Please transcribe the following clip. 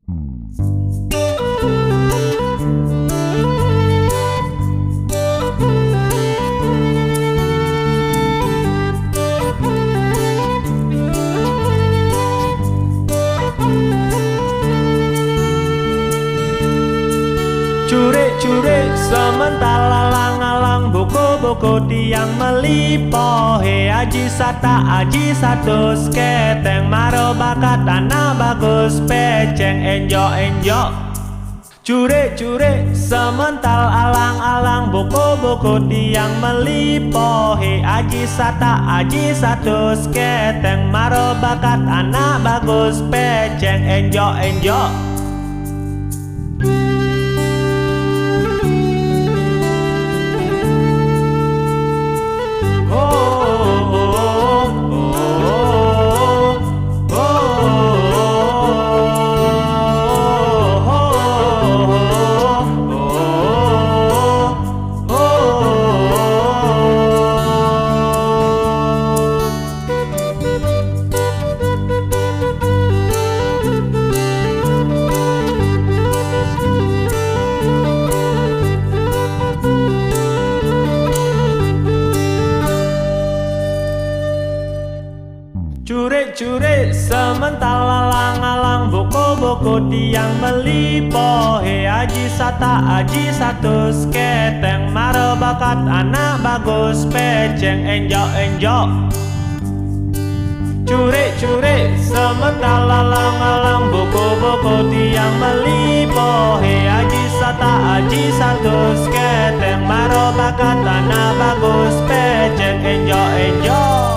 Curik-curik semental alang-alang buku-buku tiang melipo. He aji sata aji satus keteng maro bakat tanah bagus peceng enjok-enjok. Curik-curik semental alang-alang buku-buku tiang melipo. He aji sata aji satus keteng maro bakat anak bagus peceng enjok-enjok. Curik-curik semental alang-alang buku-buku tiang melipo. He aji sata aji satus keteng maro bakat anak bagus peceng enjok-enjok. Curik-curik semental alang-alang buku-buku tiang melipo. He aji sata aji satus keteng maro bakat anak bagus peceng enjok-enjok.